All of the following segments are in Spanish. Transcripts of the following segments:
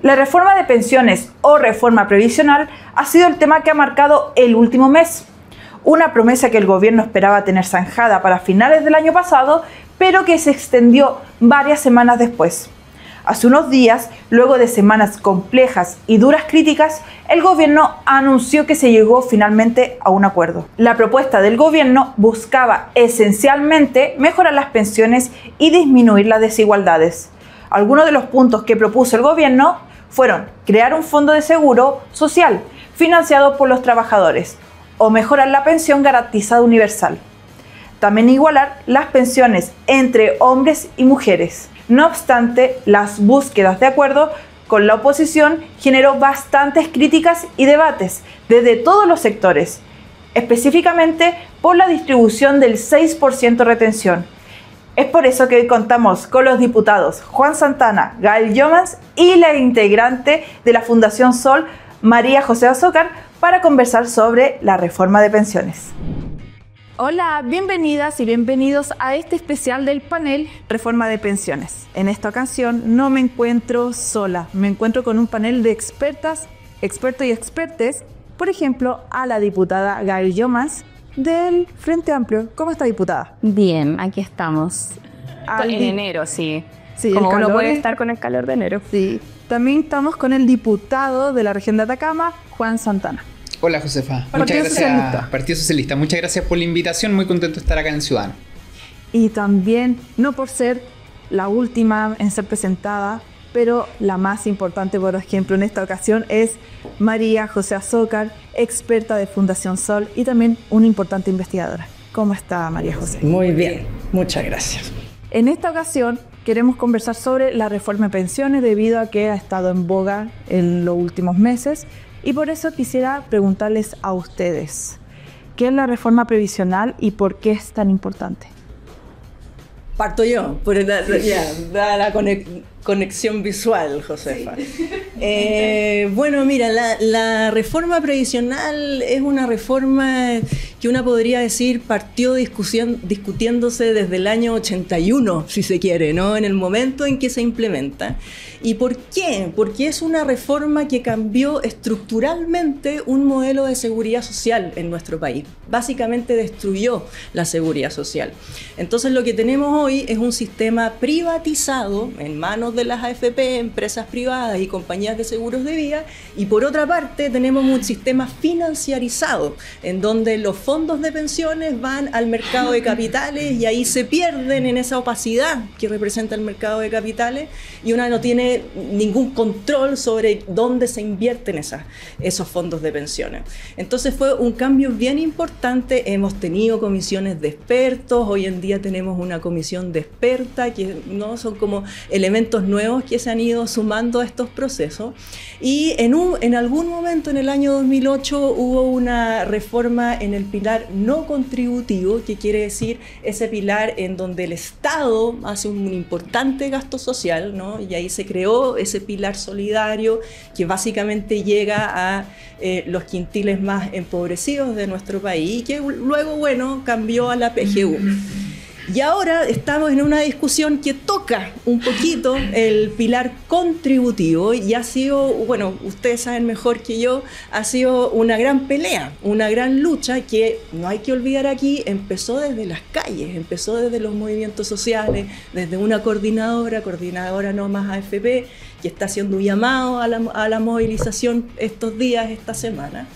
La reforma de pensiones o reforma previsional ha sido el tema que ha marcado el último mes. Una promesa que el gobierno esperaba tener zanjada para finales del año pasado, pero que se extendió varias semanas después. Hace unos días, luego de semanas complejas y duras críticas, el gobierno anunció que se llegó finalmente a un acuerdo. La propuesta del gobierno buscaba esencialmente mejorar las pensiones y disminuir las desigualdades. Algunos de los puntos que propuso el gobierno fueron crear un fondo de seguro social financiado por los trabajadores o mejorar la pensión garantizada universal. También igualar las pensiones entre hombres y mujeres. No obstante, las búsquedas de acuerdo con la oposición generó bastantes críticas y debates desde todos los sectores, específicamente por la distribución del 6% retención. Es por eso que hoy contamos con los diputados Juan Santana, Gael Llomans y la integrante de la Fundación Sol, María José Azócar, para conversar sobre la reforma de pensiones. Hola, bienvenidas y bienvenidos a este especial del panel Reforma de Pensiones. En esta ocasión no me encuentro sola, me encuentro con un panel de expertas, expertos y expertes, por ejemplo, a la diputada Gael Llomans del Frente Amplio. ¿Cómo está, diputada? Bien, aquí estamos. En enero, sí. Como uno puede estar con el calor de enero. Sí. También estamos con el diputado de la región de Atacama, Juan Santana. Hola, Josefa. Muchas gracias. Partido Socialista. Muchas gracias por la invitación. Muy contento de estar acá en Ciudadano. Y también, no por ser la última en ser presentada, pero la más importante, por ejemplo, en esta ocasión es María José Azócar, experta de Fundación Sol y también una importante investigadora. ¿Cómo está, María José? Muy bien, muchas gracias. En esta ocasión queremos conversar sobre la reforma de pensiones debido a que ha estado en boga en los últimos meses. Y por eso quisiera preguntarles a ustedes, ¿qué es la reforma previsional y por qué es tan importante? Parto yo, por la conexión visual, Josefa. Sí. Bueno, mira, la reforma previsional es una reforma que uno podría decir partió discutiéndose desde el año 81, si se quiere, ¿no? En el momento en que se implementa. ¿Y por qué? Porque es una reforma que cambió estructuralmente un modelo de seguridad social en nuestro país. Básicamente destruyó la seguridad social. Entonces lo que tenemos hoy es un sistema privatizado en manos de las AFP, empresas privadas y compañías de seguros de vida, y por otra parte tenemos un sistema financiarizado en donde los fondos de pensiones van al mercado de capitales y ahí se pierden en esa opacidad que representa el mercado de capitales y uno no tiene ningún control sobre dónde se invierten esos fondos de pensiones. Entonces fue un cambio bien importante. Hemos tenido comisiones de expertos, hoy en día tenemos una comisión de expertas que no son como elementos nuevos que se han ido sumando a estos procesos. Y en algún momento en el año 2008 hubo una reforma en el pilar no contributivo, que quiere decir ese pilar en donde el Estado hace un importante gasto social, ¿no? Y ahí se creó ese pilar solidario que básicamente llega a los quintiles más empobrecidos de nuestro país y que luego, bueno, cambió a la PGU. Y ahora estamos en una discusión que toca un poquito el pilar contributivo y ha sido, bueno, ustedes saben mejor que yo, ha sido una gran pelea, una gran lucha que no hay que olvidar aquí, empezó desde las calles, empezó desde los movimientos sociales, desde una coordinadora no más AFP, que está haciendo un llamado a la movilización estos días, esta semana.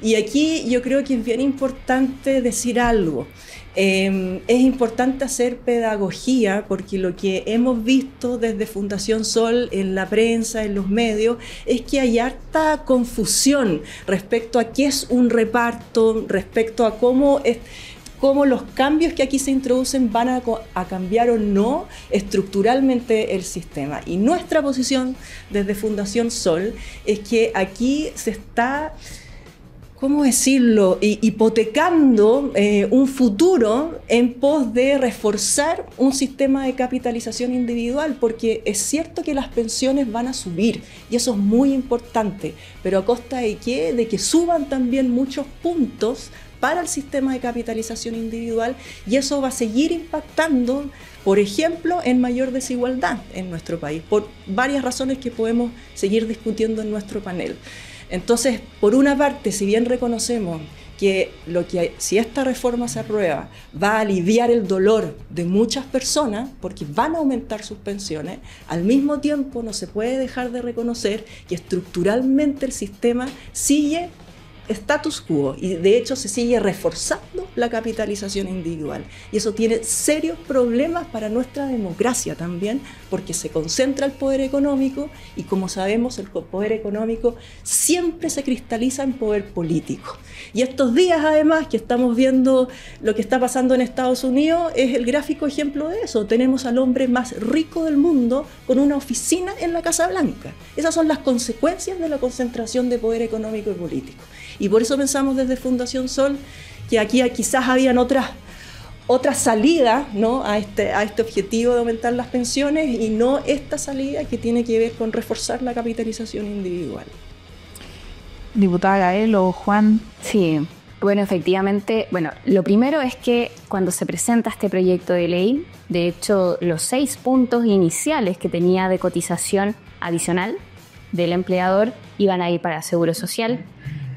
Y aquí yo creo que es bien importante decir algo. Es importante hacer pedagogía porque lo que hemos visto desde Fundación Sol en la prensa, en los medios, es que hay harta confusión respecto a qué es un reparto, respecto a cómo los cambios que aquí se introducen van a cambiar o no estructuralmente el sistema. Y nuestra posición desde Fundación Sol es que aquí se está, ¿cómo decirlo?, hipotecando un futuro en pos de reforzar un sistema de capitalización individual, porque es cierto que las pensiones van a subir y eso es muy importante, pero ¿a costa de qué? De que suban también muchos puntos para el sistema de capitalización individual, y eso va a seguir impactando, por ejemplo, en mayor desigualdad en nuestro país, por varias razones que podemos seguir discutiendo en nuestro panel. Entonces, por una parte, si bien reconocemos que si esta reforma se aprueba va a aliviar el dolor de muchas personas porque van a aumentar sus pensiones, al mismo tiempo no se puede dejar de reconocer que estructuralmente el sistema sigue status quo y de hecho se sigue reforzando la capitalización individual, y eso tiene serios problemas para nuestra democracia también, porque se concentra el poder económico y, como sabemos, el poder económico siempre se cristaliza en poder político. Y estos días, además, que estamos viendo lo que está pasando en Estados Unidos, es el gráfico ejemplo de eso. Tenemos al hombre más rico del mundo con una oficina en la Casa Blanca. Esas son las consecuencias de la concentración de poder económico y político. Y por eso pensamos desde Fundación Sol que aquí quizás habían otras salidas, ¿no?, a este objetivo de aumentar las pensiones, y no esta salida que tiene que ver con reforzar la capitalización individual. Diputada Gael o Juan. Sí, bueno, efectivamente, lo primero es que cuando se presenta este proyecto de ley, de hecho, los 6 puntos iniciales que tenía de cotización adicional del empleador iban a ir para Seguro Social.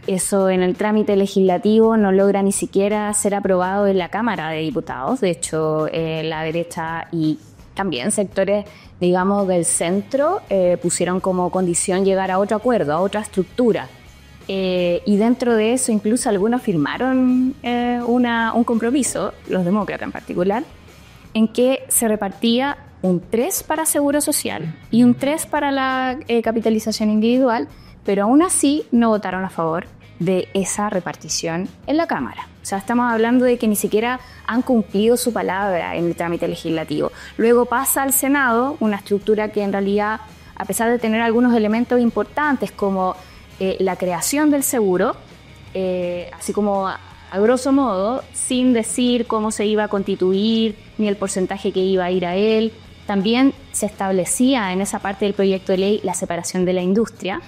Eso en el trámite legislativo no logra ni siquiera ser aprobado en la Cámara de Diputados. De hecho, la derecha y también sectores, digamos, del centro pusieron como condición llegar a otro acuerdo, a otra estructura. Y dentro de eso incluso algunos firmaron un compromiso, los demócratas en particular, en que se repartía un 3 para Seguro Social y un 3 para la capitalización individual, pero aún así no votaron a favor de esa repartición en la Cámara. O sea, estamos hablando de que ni siquiera han cumplido su palabra en el trámite legislativo. Luego pasa al Senado, una estructura que en realidad, a pesar de tener algunos elementos importantes como la creación del seguro, así como a grosso modo, sin decir cómo se iba a constituir ni el porcentaje que iba a ir a él, también se establecía en esa parte del proyecto de ley la separación de la industria.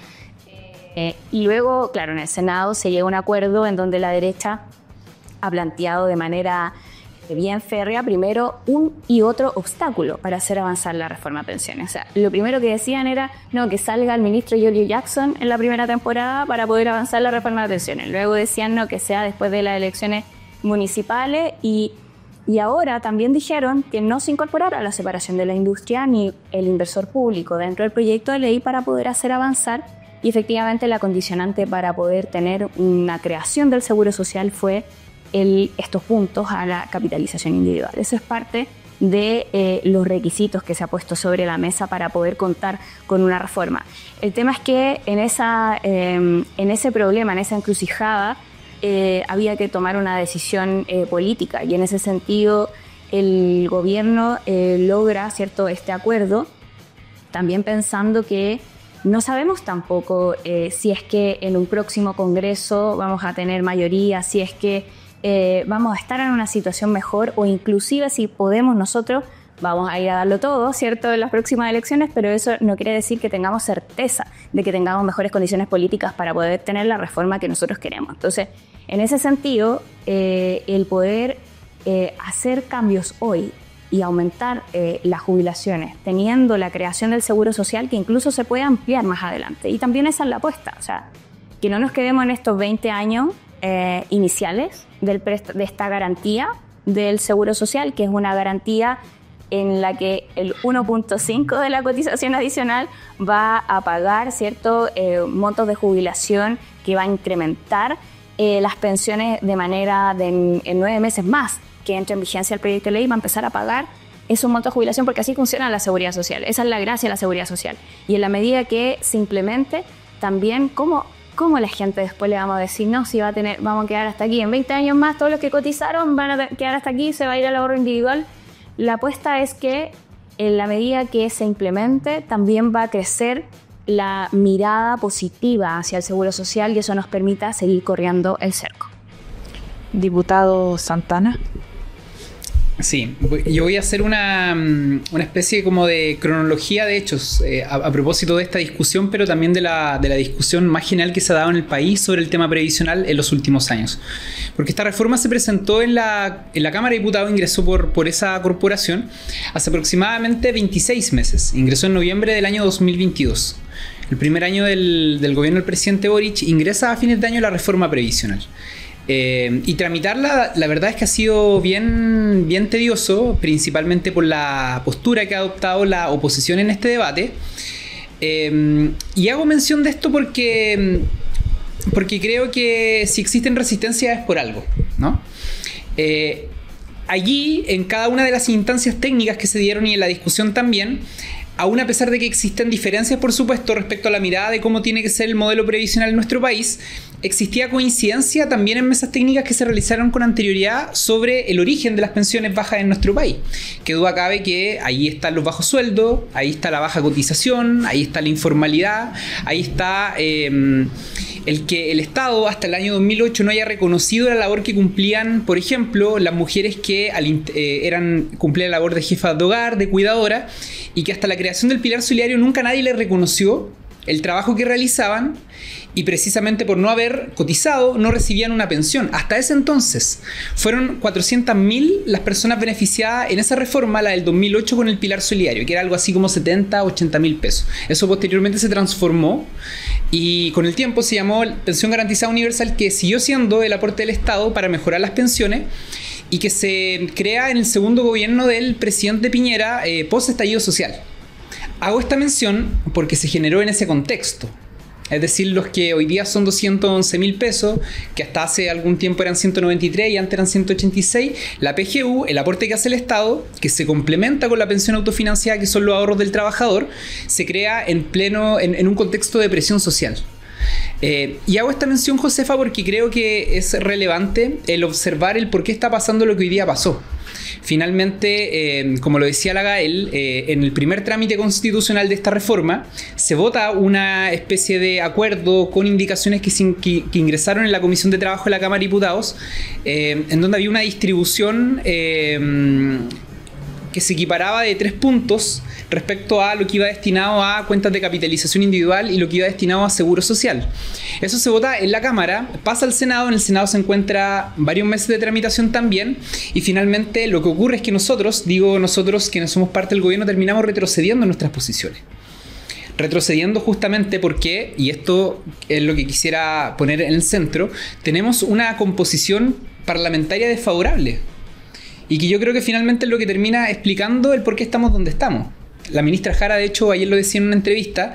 Y luego, claro, en el Senado se llega a un acuerdo en donde la derecha ha planteado de manera bien férrea primero un y otro obstáculo para hacer avanzar la reforma de pensiones. O sea, lo primero que decían era que salga el ministro Giorgio Jackson en la primera temporada para poder avanzar la reforma de pensiones. Luego decían que sea después de las elecciones municipales, y ahora también dijeron que no se incorporara la separación de la industria ni el inversor público dentro del proyecto de ley para poder hacer avanzar. Y efectivamente la condicionante para poder tener una creación del Seguro Social fue estos puntos a la capitalización individual. Eso es parte de los requisitos que se ha puesto sobre la mesa para poder contar con una reforma. El tema es que en ese problema, en esa encrucijada, había que tomar una decisión política, y en ese sentido el gobierno logra este acuerdo, también pensando que no sabemos tampoco si es que en un próximo Congreso vamos a tener mayoría, si es que vamos a estar en una situación mejor, o inclusive si podemos nosotros, vamos a ir a darlo todo, ¿cierto?, en las próximas elecciones, pero eso no quiere decir que tengamos certeza de que tengamos mejores condiciones políticas para poder tener la reforma que nosotros queremos. Entonces, en ese sentido, el poder hacer cambios hoy y aumentar las jubilaciones, teniendo la creación del Seguro Social, que incluso se puede ampliar más adelante. Y también esa es la apuesta, o sea, que no nos quedemos en estos 20 años iniciales de esta garantía del Seguro Social, que es una garantía en la que el 1.5 de la cotización adicional va a pagar montos de jubilación que va a incrementar las pensiones de manera en 9 meses más que entre en vigencia el proyecto de ley, va a empezar a pagar esos montos de jubilación, porque así funciona la seguridad social. Esa es la gracia de la seguridad social. Y en la medida que se implemente, también ¿cómo la gente después le vamos a decir, no, si vamos a quedar hasta aquí, en 20 años más todos los que cotizaron van a quedar hasta aquí, se va a ir al ahorro individual? La apuesta es que en la medida que se implemente, también va a crecer la mirada positiva hacia el Seguro Social, y eso nos permita seguir corriendo el cerco. Diputado Santana. Sí, yo voy a hacer una especie como de cronología de hechos a propósito de esta discusión, pero también de la discusión más general que se ha dado en el país sobre el tema previsional en los últimos años. Porque esta reforma se presentó en la Cámara de Diputados, ingresó por esa corporación hace aproximadamente 26 meses. Ingresó en noviembre del año 2022. El primer año del gobierno del presidente Boric, ingresa a fines de año la reforma previsional. Y tramitarla, la verdad es que ha sido bien tedioso, principalmente por la postura que ha adoptado la oposición en este debate. Y hago mención de esto porque creo que si existen resistencias es por algo, ¿no? Allí, en cada una de las instancias técnicas que se dieron y en la discusión también, aún a pesar de que existen diferencias, por supuesto, respecto a la mirada de cómo tiene que ser el modelo previsional en nuestro país, existía coincidencia también en mesas técnicas que se realizaron con anterioridad sobre el origen de las pensiones bajas en nuestro país. Que duda cabe que ahí están los bajos sueldos, ahí está la baja cotización, ahí está la informalidad, ahí está el que el Estado hasta el año 2008 no haya reconocido la labor que cumplían, por ejemplo, las mujeres que cumplían la labor de jefas de hogar, de cuidadora, y que hasta la creación del pilar solidario nunca nadie les reconoció el trabajo que realizaban, y precisamente por no haber cotizado no recibían una pensión. Hasta ese entonces fueron 400.000 las personas beneficiadas en esa reforma, la del 2008, con el pilar solidario, que era algo así como 70, 80.000 pesos. Eso posteriormente se transformó y con el tiempo se llamó Pensión Garantizada Universal, que siguió siendo el aporte del Estado para mejorar las pensiones, y que se crea en el segundo gobierno del presidente Piñera post estallido social. Hago esta mención porque se generó en ese contexto. Es decir, los que hoy día son 211.000 pesos, que hasta hace algún tiempo eran 193 y antes eran 186, la PGU, el aporte que hace el Estado, que se complementa con la pensión autofinanciada, que son los ahorros del trabajador, se crea en un contexto de presión social. Y hago esta mención, Josefa, porque creo que es relevante el observar el por qué está pasando lo que hoy día pasó. Finalmente, como lo decía la GAEL, en el primer trámite constitucional de esta reforma se vota una especie de acuerdo con indicaciones que ingresaron en la Comisión de Trabajo de la Cámara de Diputados, en donde había una distribución que se equiparaba de 3 puntos respecto a lo que iba destinado a cuentas de capitalización individual y lo que iba destinado a seguro social. Eso se vota en la Cámara, pasa al Senado, en el Senado se encuentra varios meses de tramitación también, y finalmente lo que ocurre es que nosotros quienes somos parte del gobierno, terminamos retrocediendo en nuestras posiciones. Retrocediendo justamente porque, y esto es lo que quisiera poner en el centro, tenemos una composición parlamentaria desfavorable. Y que yo creo que finalmente es lo que termina explicando el por qué estamos donde estamos. La ministra Jara, de hecho, ayer lo decía en una entrevista,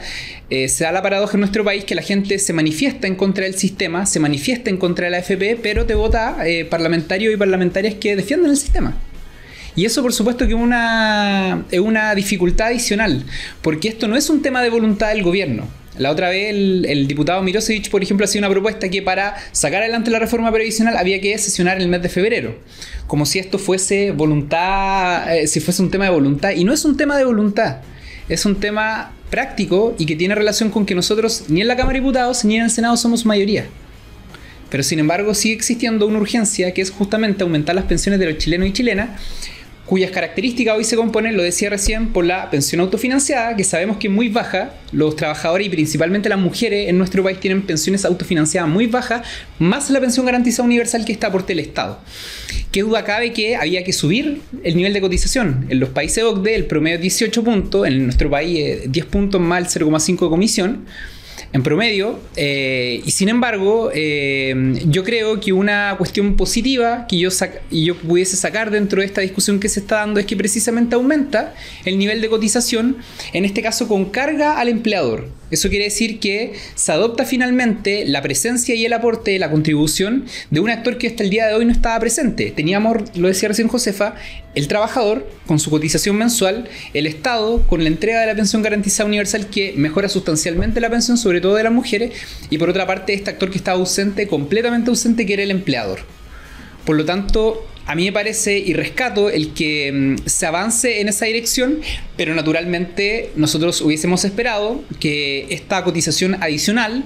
se da la paradoja en nuestro país que la gente se manifiesta en contra del sistema, se manifiesta en contra de la AFP, pero te vota parlamentarios y parlamentarias que defienden el sistema. Y eso, por supuesto, que es una dificultad adicional, porque esto no es un tema de voluntad del gobierno. La otra vez el diputado Mirosevich, por ejemplo, hacía una propuesta que para sacar adelante la reforma previsional había que sesionar en el mes de febrero, como si esto fuese voluntad, si fuese un tema de voluntad, y no es un tema de voluntad, es un tema práctico y que tiene relación con que nosotros ni en la Cámara de Diputados ni en el Senado somos mayoría. Pero sin embargo sigue existiendo una urgencia, que es justamente aumentar las pensiones de los chilenos y chilenas, cuyas características hoy se componen, lo decía recién, por la pensión autofinanciada, que sabemos que es muy baja. Los trabajadores y principalmente las mujeres en nuestro país tienen pensiones autofinanciadas muy bajas, más la pensión garantizada universal, que está aporte del Estado. Qué duda cabe que había que subir el nivel de cotización. En los países OCDE el promedio es 18 puntos, en nuestro país 10 puntos más el 0,5 de comisión en promedio, y sin embargo yo creo que una cuestión positiva que yo pudiese sacar dentro de esta discusión que se está dando es que precisamente aumenta el nivel de cotización, en este caso con carga al empleador. Eso quiere decir que se adopta finalmente la presencia y el aporte, la contribución de un actor que hasta el día de hoy no estaba presente. Teníamos, lo decía recién Josefa, el trabajador con su cotización mensual, el Estado con la entrega de la pensión garantizada universal, que mejora sustancialmente la pensión, sobre todo de las mujeres, y por otra parte este actor que estaba ausente, completamente ausente, que era el empleador. Por lo tanto, a mí me parece y rescato el que se avance en esa dirección, pero naturalmente nosotros hubiésemos esperado que esta cotización adicional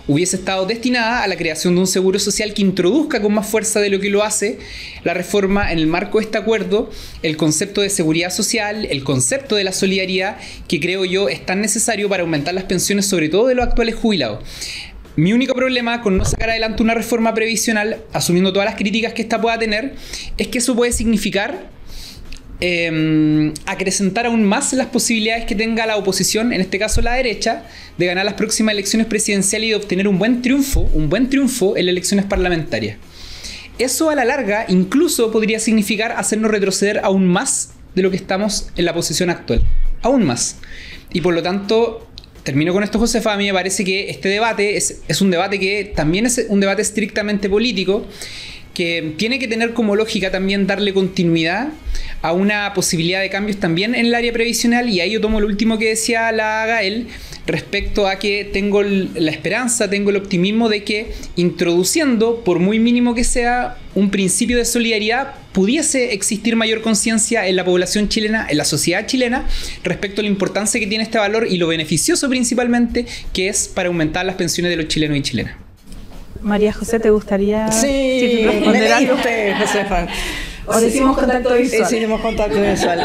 hubiese estado destinada a la creación de un seguro social que introduzca con más fuerza de lo que lo hace la reforma en el marco de este acuerdo el concepto de seguridad social, el concepto de la solidaridad, que creo yo es tan necesario para aumentar las pensiones, sobre todo de los actuales jubilados. Mi único problema con no sacar adelante una reforma previsional, asumiendo todas las críticas que esta pueda tener, es que eso puede significar acrecentar aún más las posibilidades que tenga la oposición, en este caso la derecha, de ganar las próximas elecciones presidenciales y de obtener un buen triunfo en las elecciones parlamentarias. Eso a la larga incluso podría significar hacernos retroceder aún más de lo que estamos en la posición actual. Aún más. Y por lo tanto, termino con esto, Josefa. A mí me parece que este debate es un debate que también es un debate estrictamente político, que tiene que tener como lógica también darle continuidad a una posibilidad de cambios también en el área previsional. Y ahí yo tomo lo último que decía la Gael respecto a que tengo la esperanza, tengo el optimismo de que introduciendo, por muy mínimo que sea, un principio de solidaridad, pudiese existir mayor conciencia en la población chilena, en la sociedad chilena, respecto a la importancia que tiene este valor y lo beneficioso principalmente que es para aumentar las pensiones de los chilenos y chilenas. María José, ¿te gustaría responder algo? Josefa. Ahora hicimos contacto visual. Hicimos contacto visual.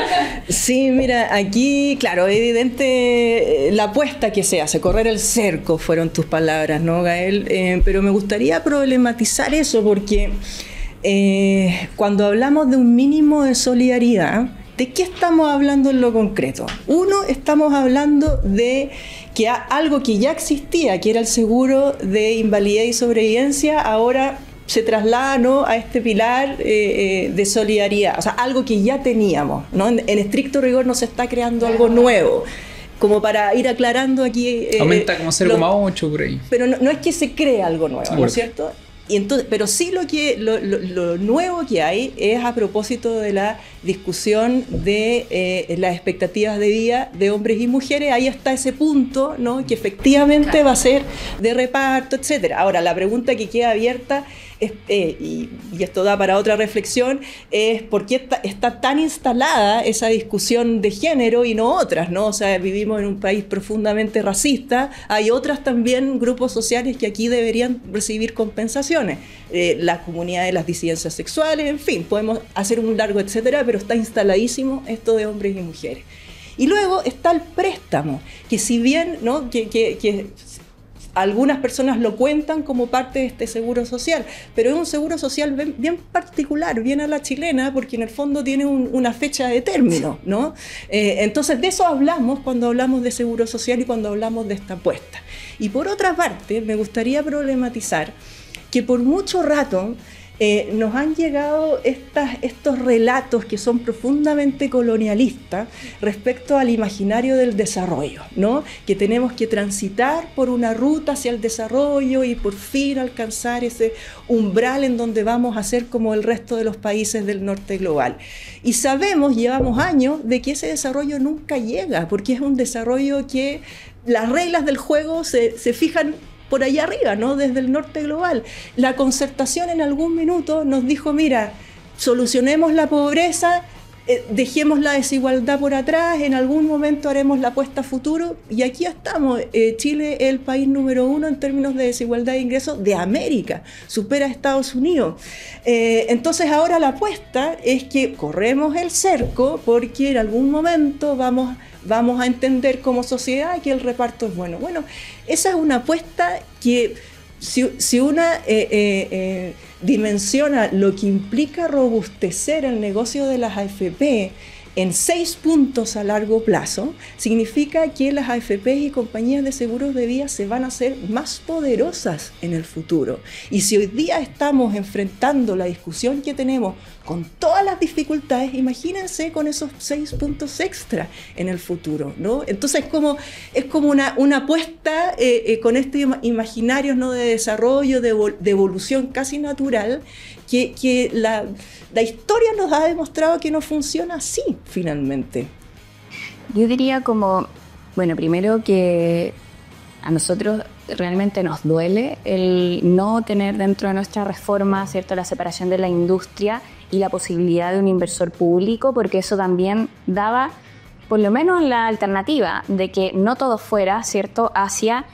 Sí, mira, aquí, claro, evidente la apuesta que se hace, correr el cerco, fueron tus palabras, ¿no, Gael? Pero me gustaría problematizar eso porque cuando hablamos de un mínimo de solidaridad, ¿de qué estamos hablando en lo concreto? Uno, estamos hablando de que algo que ya existía, que era el seguro de invalidez y sobrevivencia, ahora se traslada, ¿no?, a este pilar de solidaridad, o sea, algo que ya teníamos, ¿no? En estricto rigor no se está creando algo nuevo, como para ir aclarando aquí. Aumenta como 0,8 por ahí. Pero no es que se cree algo nuevo, ¿no es cierto? Y entonces, pero sí lo nuevo que hay es a propósito de la discusión de las expectativas de vida de hombres y mujeres. Ahí está ese punto, ¿no?, que efectivamente va a ser de reparto, etcétera. Ahora, la pregunta que queda abierta es, y esto da para otra reflexión, es por qué está tan instalada esa discusión de género y no otras, ¿no? O sea, vivimos en un país profundamente racista, hay otras también grupos sociales que aquí deberían recibir compensaciones, la comunidad de las disidencias sexuales, en fin, podemos hacer un largo etcétera, pero está instaladísimo esto de hombres y mujeres. Y luego está el préstamo, que si bien, ¿no?, que algunas personas lo cuentan como parte de este seguro social, pero es un seguro social bien particular, bien a la chilena, porque en el fondo tiene una fecha de término, ¿no? Entonces de eso hablamos cuando hablamos de seguro social y cuando hablamos de esta apuesta. Y por otra parte, me gustaría problematizar que por mucho rato nos han llegado estos relatos que son profundamente colonialistas respecto al imaginario del desarrollo, ¿no? Que tenemos que transitar por una ruta hacia el desarrollo y por fin alcanzar ese umbral en donde vamos a ser como el resto de los países del norte global. Y sabemos, llevamos años, de que ese desarrollo nunca llega, porque es un desarrollo que las reglas del juego se fijan por allá arriba, ¿no?, desde el norte global. La concertación en algún minuto nos dijo, mira, solucionemos la pobreza, dejemos la desigualdad por atrás, en algún momento haremos la apuesta a futuro, y aquí estamos. Chile es el país número 1 en términos de desigualdad de ingresos de América, supera a Estados Unidos. Entonces ahora la apuesta es que corremos el cerco porque en algún momento vamos a entender como sociedad que el reparto es bueno. Bueno, esa es una apuesta que si una dimensiona lo que implica robustecer el negocio de las AFP en 6 puntos a largo plazo, significa que las AFP y compañías de seguros de vida se van a hacer más poderosas en el futuro. Y si hoy día estamos enfrentando la discusión que tenemos con todas las dificultades, imagínense con esos 6 puntos extra en el futuro, ¿no? Entonces es como una apuesta con este imaginario, ¿no?, de desarrollo, de evolución casi natural, que la historia nos ha demostrado que no funciona así, finalmente. Yo diría primero que a nosotros realmente nos duele el no tener dentro de nuestra reforma, ¿cierto?, la separación de la industria y la posibilidad de un inversor público, porque eso también daba por lo menos la alternativa de que no todo fuera, ¿cierto?, hacia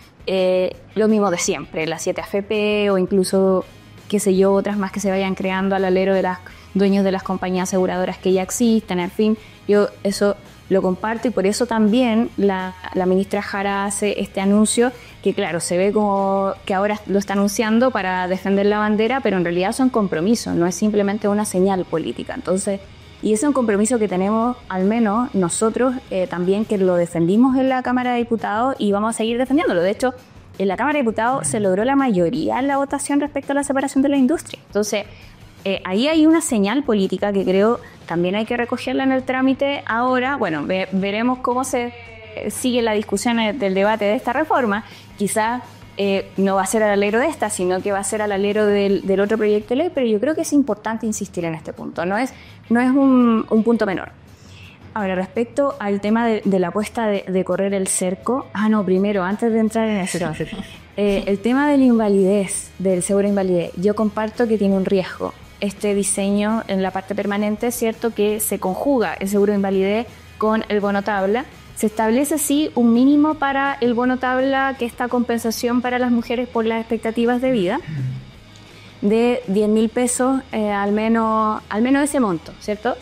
lo mismo de siempre, las 7 AFP o incluso, qué sé yo, otras más que se vayan creando al alero de los dueños de las compañías aseguradoras que ya existen, en fin, yo eso lo comparto y por eso también la ministra Jara hace este anuncio que claro, se ve como que ahora lo está anunciando para defender la bandera, pero en realidad son compromisos, no es simplemente una señal política. Entonces, y ese es un compromiso que tenemos, al menos nosotros también, que lo defendimos en la Cámara de Diputados y vamos a seguir defendiéndolo. De hecho, en la Cámara de Diputados se logró la mayoría en la votación respecto a la separación de la industria. Entonces, ahí hay una señal política que creo también hay que recogerla en el trámite. Ahora, bueno, veremos cómo se sigue la discusión del debate de esta reforma. Quizás no va a ser al alero de esta, sino que va a ser al alero del otro proyecto de ley, pero yo creo que es importante insistir en este punto, no es un punto menor. Ahora, respecto al tema de la apuesta de correr el cerco, primero, antes de entrar en eso, el tema de la invalidez, del seguro de invalidez, yo comparto que tiene un riesgo. Este diseño en la parte permanente, es cierto que se conjuga el seguro de invalidez con el bono tabla. Se establece, sí, un mínimo para el bono tabla, que esta compensación para las mujeres por las expectativas de vida, de 10.000 pesos, al menos ese monto, ¿cierto?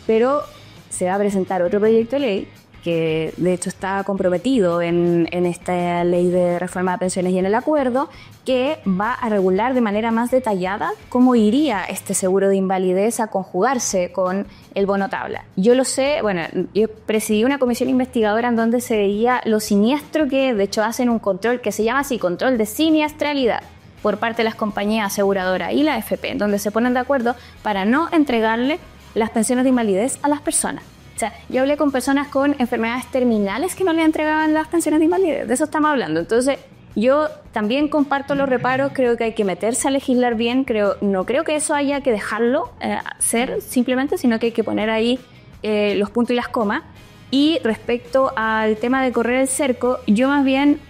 Pero se va a presentar otro proyecto de ley, que de hecho está comprometido en esta ley de reforma de pensiones y en el acuerdo, que va a regular de manera más detallada cómo iría este seguro de invalidez a conjugarse con el bono tabla. Yo lo sé, bueno, yo presidí una comisión investigadora en donde se veía lo siniestro que de hecho hacen un control que se llama así, control de siniestralidad por parte de las compañías aseguradoras y la AFP, en donde se ponen de acuerdo para no entregarle las pensiones de invalidez a las personas. O sea, yo hablé con personas con enfermedades terminales que no le entregaban las pensiones de invalidez, de eso estamos hablando. Entonces, yo también comparto los reparos, creo que hay que meterse a legislar bien, no creo que eso haya que dejarlo ser simplemente, sino que hay que poner ahí los puntos y las comas. Y respecto al tema de correr el cerco, yo más bien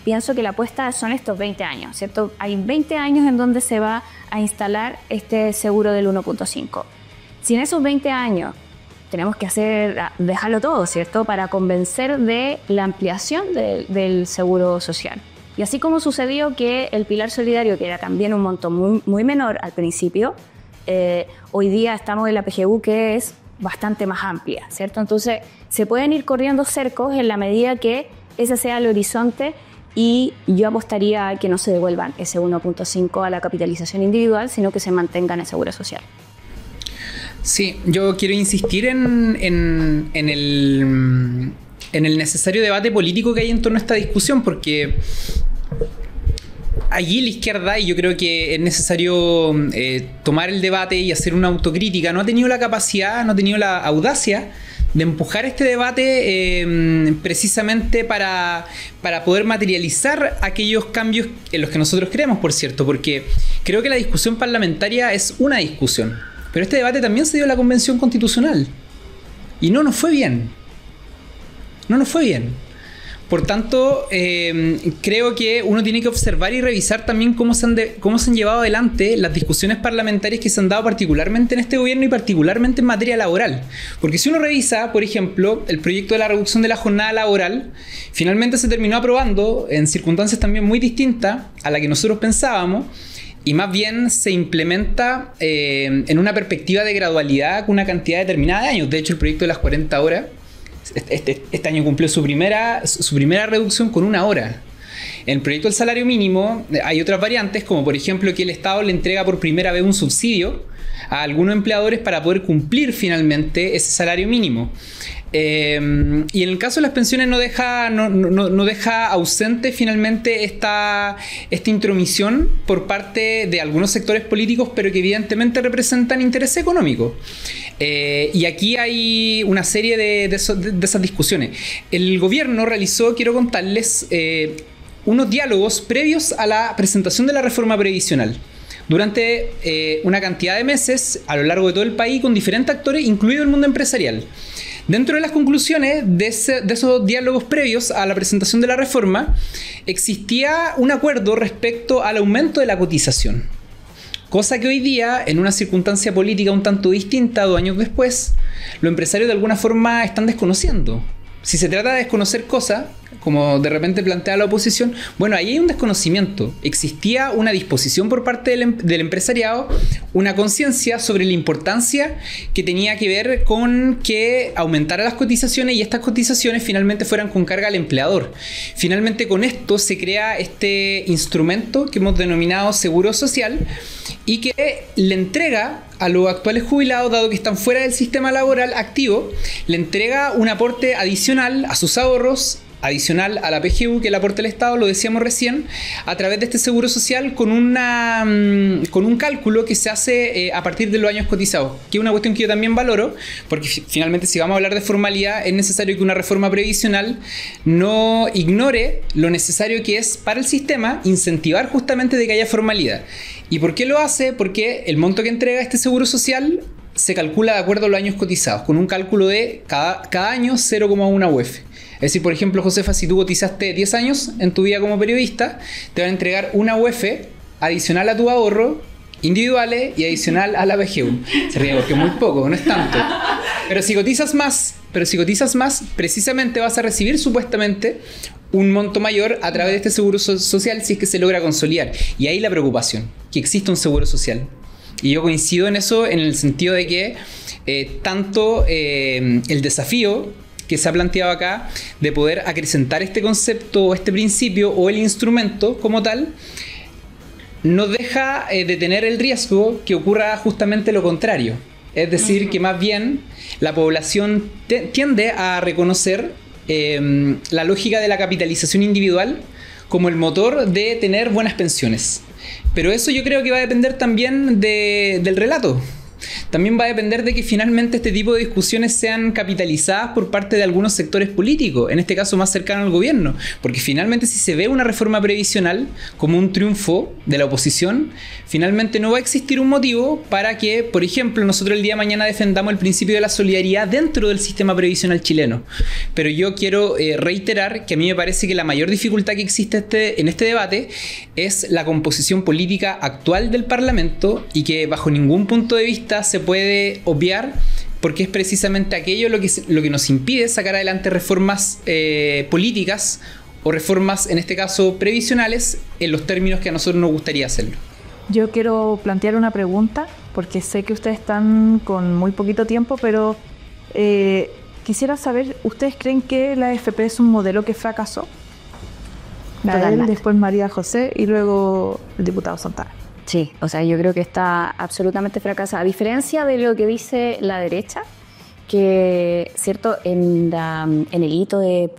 pienso que la apuesta son estos 20 años, ¿cierto? Hay 20 años en donde se va a instalar este seguro del 1.5. Si en esos 20 años tenemos que dejarlo todo, ¿cierto?, para convencer de la ampliación del seguro social. Y así como sucedió que el pilar solidario, que era también un monto muy, muy menor al principio, hoy día estamos en la PGU, que es bastante más amplia, ¿cierto? Entonces, se pueden ir corriendo cercos en la medida que ese sea el horizonte, y yo apostaría a que no se devuelvan ese 1.5 a la capitalización individual, sino que se mantenga en el seguro social. Sí, yo quiero insistir en el necesario debate político que hay en torno a esta discusión, porque allí la izquierda, y yo creo que es necesario tomar el debate y hacer una autocrítica, no ha tenido la capacidad, no ha tenido la audacia de empujar este debate precisamente para poder materializar aquellos cambios en los que nosotros creemos, por cierto, porque creo que la discusión parlamentaria es una discusión. Pero este debate también se dio en la Convención Constitucional. Y no nos fue bien. No nos fue bien. Por tanto, creo que uno tiene que observar y revisar también cómo se han llevado adelante las discusiones parlamentarias que se han dado particularmente en este gobierno y particularmente en materia laboral. Porque si uno revisa, por ejemplo, el proyecto de la reducción de la jornada laboral, finalmente se terminó aprobando en circunstancias también muy distintas a la que nosotros pensábamos, y más bien se implementa en una perspectiva de gradualidad con una cantidad determinada de años. De hecho, el proyecto de las 40 horas, este año cumplió su primera reducción con 1 hora. En el proyecto del salario mínimo hay otras variantes, como por ejemplo que el Estado le entrega por primera vez un subsidio a algunos empleadores para poder cumplir finalmente ese salario mínimo. Y en el caso de las pensiones no deja ausente finalmente esta intromisión por parte de algunos sectores políticos, pero que evidentemente representan intereses económicos. Y aquí hay una serie de esas discusiones. El gobierno realizó, quiero contarles, unos diálogos previos a la presentación de la reforma previsional durante una cantidad de meses a lo largo de todo el país con diferentes actores, incluido el mundo empresarial. Dentro de las conclusiones de esos diálogos previos a la presentación de la reforma, existía un acuerdo respecto al aumento de la cotización. Cosa que hoy día, en una circunstancia política un tanto distinta, 2 años después, los empresarios de alguna forma están desconociendo. Si se trata de desconocer cosas, como de repente plantea la oposición, bueno, ahí hay un desconocimiento. Existía una disposición por parte del empresariado, una conciencia sobre la importancia que tenía que ver con que aumentara las cotizaciones y estas cotizaciones finalmente fueran con carga al empleador. Finalmente con esto se crea este instrumento que hemos denominado seguro social y que le entrega a los actuales jubilados, dado que están fuera del sistema laboral activo, le entrega un aporte adicional a sus ahorros, adicional a la PGU, que el aporte del Estado, lo decíamos recién, a través de este seguro social con un cálculo que se hace a partir de los años cotizados, que es una cuestión que yo también valoro, porque finalmente si vamos a hablar de formalidad, es necesario que una reforma previsional no ignore lo necesario que es para el sistema incentivar justamente de que haya formalidad. ¿Y por qué lo hace? Porque el monto que entrega este seguro social se calcula de acuerdo a los años cotizados, con un cálculo de cada año 0,1 UF. Es decir, por ejemplo, Josefa, si tú cotizaste 10 años en tu vida como periodista, te van a entregar una UF adicional a tu ahorro, individuales y adicional a la PGU. Se ríe porque es muy poco, no es tanto. Pero si cotizas más, precisamente vas a recibir supuestamente un monto mayor a través de este seguro social si es que se logra consolidar. Y ahí la preocupación, que exista un seguro social. Y yo coincido en eso en el sentido de que tanto el desafío que se ha planteado acá de poder acrecentar este concepto o este principio o el instrumento como tal, no deja de tener el riesgo que ocurra justamente lo contrario. Es decir, que más bien la población tiende a reconocer la lógica de la capitalización individual como el motor de tener buenas pensiones. Pero eso yo creo que va a depender también del relato. También va a depender de que finalmente este tipo de discusiones sean capitalizadas por parte de algunos sectores políticos, en este caso más cercano al gobierno, porque finalmente si se ve una reforma previsional como un triunfo de la oposición, finalmente no va a existir un motivo para que, por ejemplo, nosotros el día de mañana defendamos el principio de la solidaridad dentro del sistema previsional chileno. Pero yo quiero reiterar que a mí me parece que la mayor dificultad que existe en este debate es la composición política actual del Parlamento y que bajo ningún punto de vista se puede obviar, porque es precisamente aquello lo que nos impide sacar adelante reformas políticas o reformas, en este caso previsionales, en los términos que a nosotros nos gustaría hacerlo. Yo quiero plantear una pregunta, porque sé que ustedes están con muy poquito tiempo, pero quisiera saber, ¿ustedes creen que la AFP es un modelo que fracasó? Él, después María José y luego el diputado Santana. Sí, o sea, yo creo que está absolutamente fracasada. A diferencia de lo que dice la derecha, que, ¿cierto?, en el hito de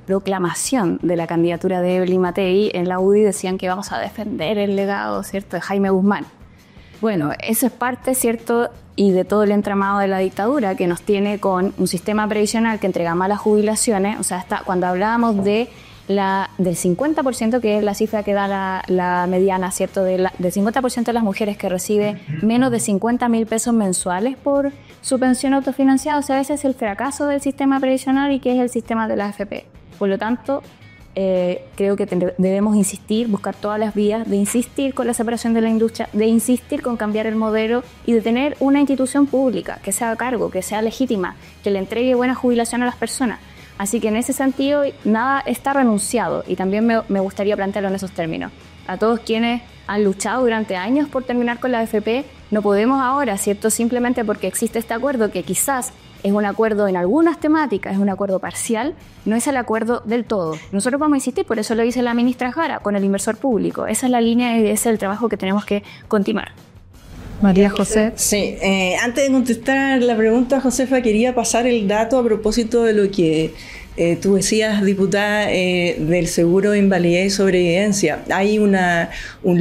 proclamación de la candidatura de Evelyn Matei, en la UDI decían que vamos a defender el legado, ¿cierto?, de Jaime Guzmán. Bueno, eso es parte, ¿cierto?, y de todo el entramado de la dictadura que nos tiene con un sistema previsional que entrega malas jubilaciones. O sea, cuando hablábamos del 50%, que es la cifra que da la mediana, ¿cierto? Del 50% de las mujeres que recibe menos de 50.000 pesos mensuales por su pensión autofinanciada. O sea, ese es el fracaso del sistema previsional y que es el sistema de la AFP. Por lo tanto, creo que debemos insistir, buscar todas las vías, de insistir con la separación de la industria, de insistir con cambiar el modelo y de tener una institución pública que sea a cargo, que sea legítima, que le entregue buena jubilación a las personas. Así que en ese sentido nada está renunciado y también me gustaría plantearlo en esos términos. A todos quienes han luchado durante años por terminar con la AFP, no podemos ahora, ¿cierto? Simplemente porque existe este acuerdo que quizás es un acuerdo en algunas temáticas, es un acuerdo parcial, no es el acuerdo del todo. Nosotros vamos a insistir, por eso lo dice la ministra Jara, con el inversor público. Esa es la línea y ese es el trabajo que tenemos que continuar. María José. Sí, antes de contestar la pregunta, Josefa, quería pasar el dato a propósito de lo que tú decías, diputada, del seguro de invalidez y sobrevivencia. Hay un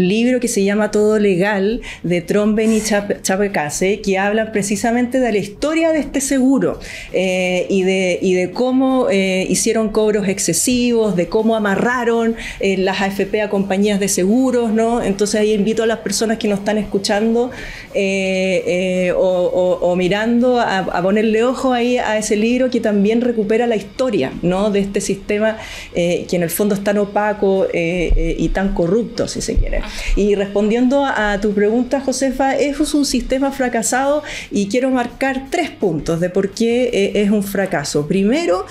libro que se llama Todo Legal, de Tromben y Chapecase, que habla precisamente de la historia de este seguro y de cómo hicieron cobros excesivos, de cómo amarraron las AFP a compañías de seguros, ¿no? Entonces ahí invito a las personas que nos están escuchando o mirando a ponerle ojo ahí a ese libro que también recupera la historia historia, ¿no? De este sistema que en el fondo es tan opaco y tan corrupto, si se quiere. Y respondiendo a tu pregunta, Josefa, es un sistema fracasado y quiero marcar 3 puntos de por qué es un fracaso. Primero,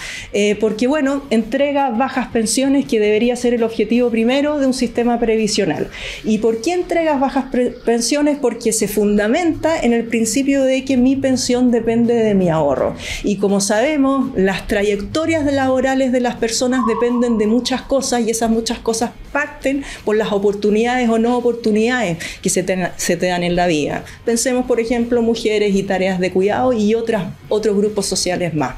porque, bueno, entrega bajas pensiones, que debería ser el objetivo primero de un sistema previsional. ¿Y por qué entregas bajas pensiones? Porque se fundamenta en el principio de que mi pensión depende de mi ahorro. Y como sabemos, las trayectorias laborales de las personas dependen de muchas cosas, y esas muchas cosas parten por las oportunidades o no oportunidades que se te dan en la vida. Pensemos, por ejemplo, mujeres y tareas de cuidado y otros grupos sociales más.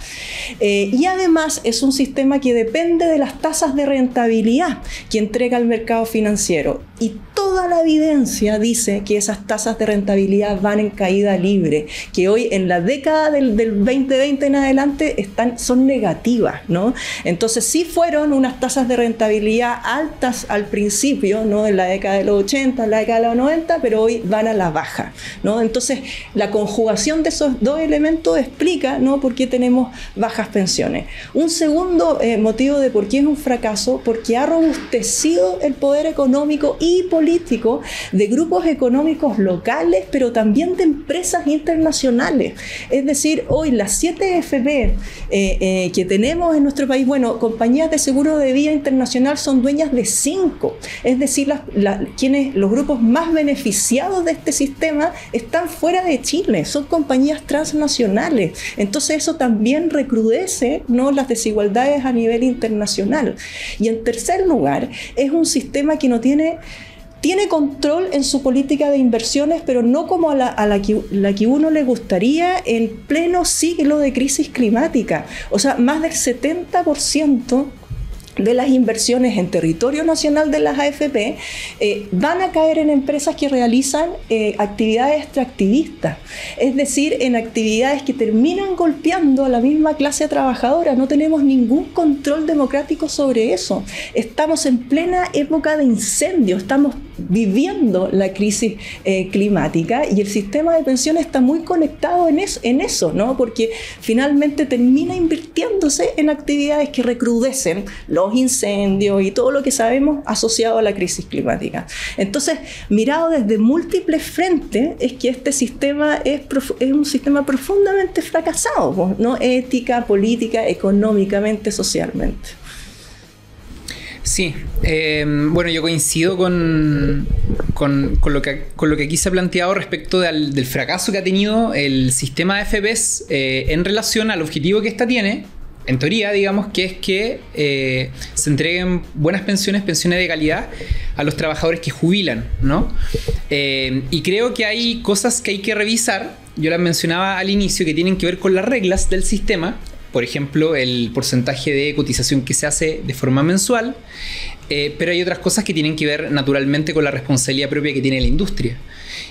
Y además es un sistema que depende de las tasas de rentabilidad que entrega el mercado financiero. Y toda la evidencia dice que esas tasas de rentabilidad van en caída libre, que hoy en la década del 2020 en adelante son negativas, ¿no? Entonces sí fueron unas tasas de rentabilidad altas al principio, ¿no? En la década de los 80, en la década de los 90, pero hoy van a la baja, ¿no? Entonces la conjugación de esos dos elementos explica, ¿no?, por qué tenemos bajas pensiones. Un segundo motivo de por qué es un fracaso, porque ha robustecido el poder económico y político de grupos económicos locales, pero también de empresas internacionales. Es decir, hoy las 7 FP que tenemos en nuestro país, bueno, compañías de seguro de vida internacional son dueñas de 5. Es decir, los grupos más beneficiados de este sistema están fuera de Chile, son compañías transnacionales. Entonces eso también recrudece, ¿no?, las desigualdades a nivel internacional. Y en tercer lugar, es un sistema que no tiene control en su política de inversiones, pero no como la que uno le gustaría en pleno siglo de crisis climática. O sea, más del 70% de las inversiones en territorio nacional de las AFP van a caer en empresas que realizan actividades extractivistas, es decir, en actividades que terminan golpeando a la misma clase trabajadora. No tenemos ningún control democrático sobre eso. Estamos en plena época de incendio, estamos viviendo la crisis climática, y el sistema de pensiones está muy conectado en eso, ¿no? Porque finalmente termina invirtiéndose en actividades que recrudecen los incendios y todo lo que sabemos asociado a la crisis climática. Entonces, mirado desde múltiples frentes, es que este sistema es un sistema profundamente fracasado, ¿no? Ética, política, económicamente, socialmente. Sí, bueno, yo coincido con lo que aquí se ha planteado respecto del fracaso que ha tenido el sistema de AFPs en relación al objetivo que ésta tiene, en teoría, digamos, que es que se entreguen buenas pensiones de calidad a los trabajadores que jubilan, ¿no? Y creo que hay cosas que hay que revisar, yo las mencionaba al inicio, que tienen que ver con las reglas del sistema. Por ejemplo, el porcentaje de cotización que se hace de forma mensual, pero hay otras cosas que tienen que ver naturalmente con la responsabilidad propia que tiene la industria.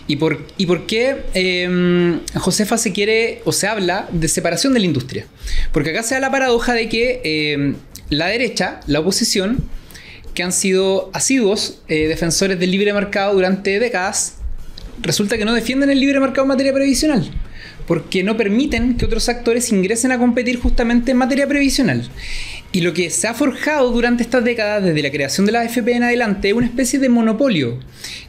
¿Y por qué Josefa se quiere o se habla de separación de la industria? Porque acá se da la paradoja de que la derecha, la oposición, que han sido asiduos defensores del libre mercado durante décadas, resulta que no defienden el libre mercado en materia previsional, porque no permiten que otros actores ingresen a competir justamente en materia previsional. Y lo que se ha forjado durante estas décadas, desde la creación de la AFP en adelante, es una especie de monopolio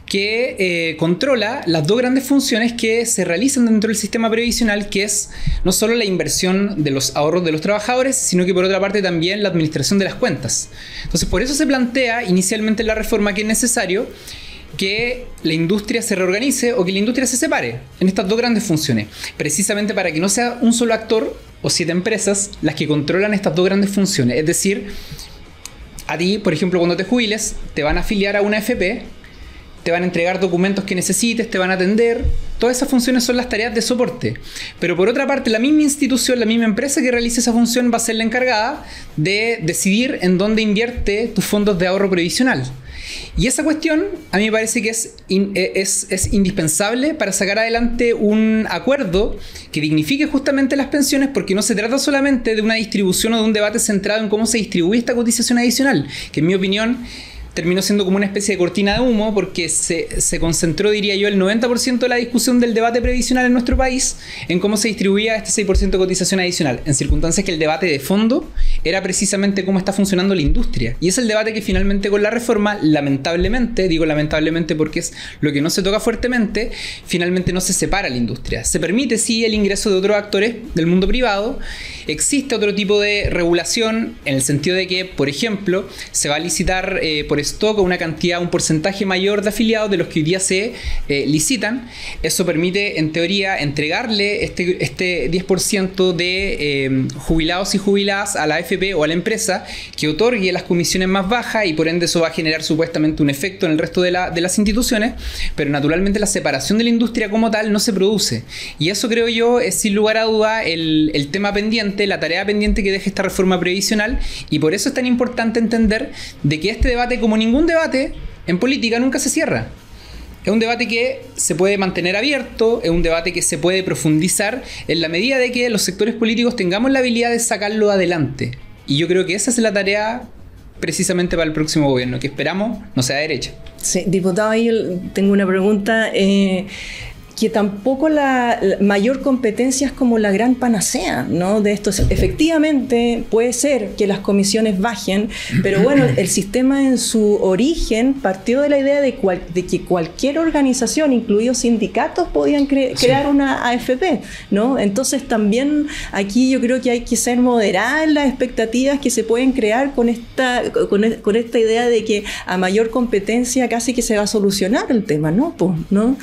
que controla las dos grandes funciones que se realizan dentro del sistema previsional, que es no solo la inversión de los ahorros de los trabajadores, sino que por otra parte también la administración de las cuentas. Entonces, por eso se plantea inicialmente en la reforma que es necesario que la industria se reorganice o que la industria se separe en estas dos grandes funciones, precisamente para que no sea un solo actor o 7 empresas las que controlan estas dos grandes funciones. Es decir, a ti, por ejemplo, cuando te jubiles, te van a afiliar a una AFP, te van a entregar documentos que necesites, te van a atender. Todas esas funciones son las tareas de soporte. Pero por otra parte, la misma institución, la misma empresa que realice esa función va a ser la encargada de decidir en dónde invierte tus fondos de ahorro previsional. Y esa cuestión a mí me parece que es indispensable para sacar adelante un acuerdo que dignifique justamente las pensiones, porque no se trata solamente de una distribución o de un debate centrado en cómo se distribuye esta cotización adicional, que en mi opinión terminó siendo como una especie de cortina de humo, porque se concentró, diría yo, el 90% de la discusión del debate previsional en nuestro país en cómo se distribuía este 6% de cotización adicional, en circunstancias que el debate de fondo era precisamente cómo está funcionando la industria. Y es el debate que finalmente con la reforma, lamentablemente, digo lamentablemente porque es lo que no se toca fuertemente, finalmente no se separa la industria. Se permite sí el ingreso de otros actores del mundo privado. Existe otro tipo de regulación en el sentido de que, por ejemplo, se va a licitar por stock una cantidad, un porcentaje mayor de afiliados de los que hoy día se licitan. Eso permite, en teoría, entregarle este 10% de jubilados y jubiladas a la AFP o a la empresa que otorgue las comisiones más bajas, y por ende eso va a generar supuestamente un efecto en el resto de las instituciones, pero naturalmente la separación de la industria como tal no se produce. Y eso, creo yo, es sin lugar a duda el tema pendiente, la tarea pendiente que deja esta reforma previsional, y por eso es tan importante entender de que este debate, como ningún debate en política, nunca se cierra. Es un debate que se puede mantener abierto, es un debate que se puede profundizar en la medida de que los sectores políticos tengamos la habilidad de sacarlo adelante. Y yo creo que esa es la tarea precisamente para el próximo gobierno, que esperamos no sea de derecha. Sí, diputado, ahí tengo una pregunta. Que tampoco la mayor competencia es como la gran panacea, ¿no? De esto. Efectivamente, puede ser que las comisiones bajen, pero bueno, el sistema en su origen partió de la idea de que cualquier organización, incluidos sindicatos, podían crear una AFP, ¿no? Entonces también aquí yo creo que hay que ser moderada en las expectativas que se pueden crear con esta idea de que a mayor competencia casi que se va a solucionar el tema, ¿no? Pues, ¿no?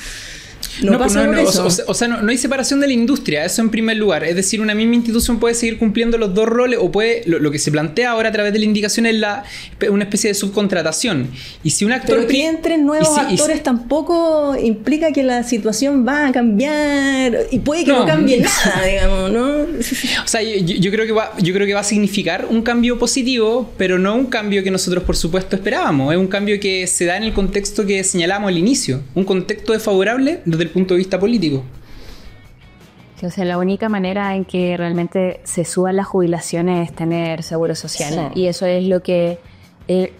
No hay separación de la industria, eso en primer lugar. Es decir, una misma institución puede seguir cumpliendo los dos roles, o puede, lo que se plantea ahora a través de la indicación es una especie de subcontratación. Y si un actor... Pero que entren nuevos actores tampoco implica que la situación va a cambiar, y puede que no cambie nada, digamos, ¿no? O sea, yo creo que va a significar un cambio positivo, pero no un cambio que nosotros por supuesto esperábamos. Es un cambio que se da en el contexto que señalamos al inicio, un contexto desfavorable desde el punto de vista político. O sea, la única manera en que realmente se suban las jubilaciones es tener seguro social. Sí. Y eso es lo que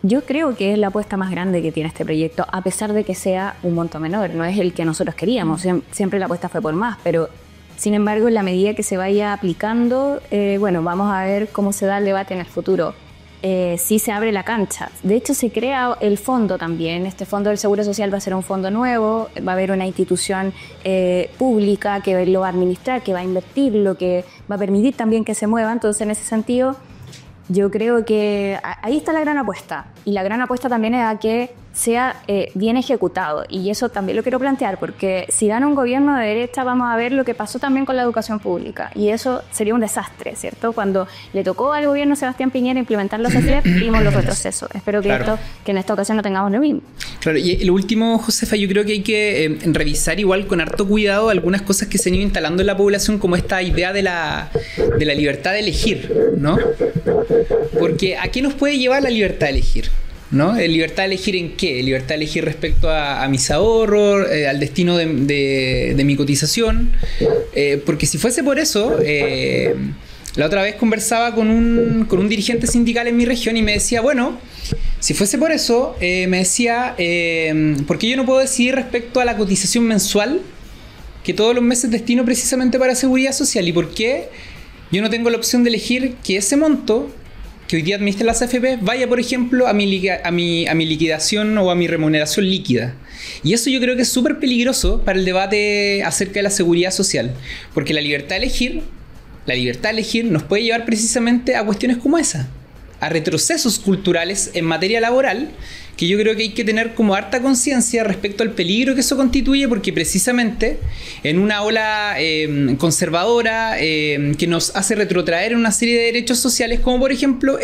yo creo que es la apuesta más grande que tiene este proyecto, a pesar de que sea un monto menor. No es el que nosotros queríamos, siempre la apuesta fue por más, pero sin embargo, en la medida que se vaya aplicando, bueno, vamos a ver cómo se da el debate en el futuro. Sí se abre la cancha. De hecho, se crea el fondo también. Este fondo del Seguro Social va a ser un fondo nuevo, va a haber una institución pública que lo va a administrar, que va a invertirlo, que va a permitir también que se mueva. Entonces, en ese sentido, yo creo que ahí está la gran apuesta. Y la gran apuesta también es a que sea bien ejecutado. Y eso también lo quiero plantear, porque si gana un gobierno de derecha, vamos a ver lo que pasó también con la educación pública. Y eso sería un desastre, ¿cierto? Cuando le tocó al gobierno Sebastián Piñera implementar los CESLEP, vimos los retrocesos. Espero que, que en esta ocasión no tengamos lo mismo. Claro, y lo último, Josefa, yo creo que hay que revisar igual con harto cuidado algunas cosas que se han ido instalando en la población, como esta idea de la libertad de elegir, ¿no? Porque ¿a qué nos puede llevar la libertad de elegir? ¿No? ¿Libertad de elegir en qué? ¿Libertad de elegir respecto a mis ahorros, al destino de mi cotización? Porque si fuese por eso, la otra vez conversaba con un dirigente sindical en mi región y me decía, bueno, si fuese por eso, me decía, ¿por qué yo no puedo decidir respecto a la cotización mensual que todos los meses destino precisamente para seguridad social? ¿Y por qué yo no tengo la opción de elegir que ese monto que hoy día administra las AFP vaya, por ejemplo, a mi liquidación o a mi remuneración líquida? Y eso yo creo que es súper peligroso para el debate acerca de la seguridad social, porque la libertad de elegir nos puede llevar precisamente a cuestiones como esa, a retrocesos culturales en materia laboral, que yo creo que hay que tener como harta conciencia respecto al peligro que eso constituye, porque precisamente en una ola conservadora que nos hace retrotraer en una serie de derechos sociales, como por ejemplo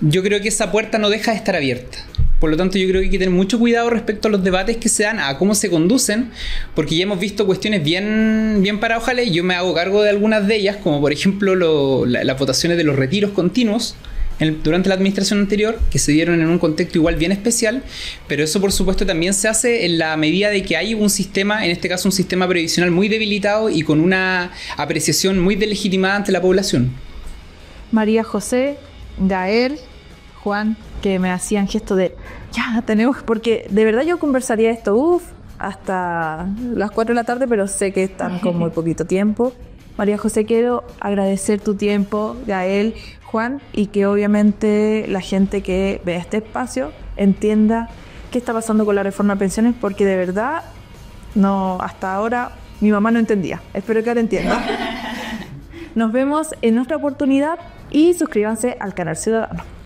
yo creo que esa puerta no deja de estar abierta. Por lo tanto, yo creo que hay que tener mucho cuidado respecto a los debates que se dan, a cómo se conducen, porque ya hemos visto cuestiones bien paradójicas, y yo me hago cargo de algunas de ellas, como por ejemplo las votaciones de los retiros continuos durante la administración anterior, que se dieron en un contexto igual bien especial, pero eso por supuesto también se hace en la medida de que hay un sistema, en este caso un sistema previsional muy debilitado y con una apreciación muy delegitimada ante la población. María José, Daer, Juan, que me hacían gesto de, ya, tenemos, porque de verdad yo conversaría esto, hasta las 4 de la tarde, pero sé que están con muy poquito tiempo. María José, quiero agradecer tu tiempo, Gael, Juan, y que obviamente la gente que ve este espacio entienda qué está pasando con la reforma de pensiones, porque de verdad, no, hasta ahora mi mamá no entendía. Espero que ahora entienda. Nos vemos en otra oportunidad y suscríbanse al canal Ciudadano.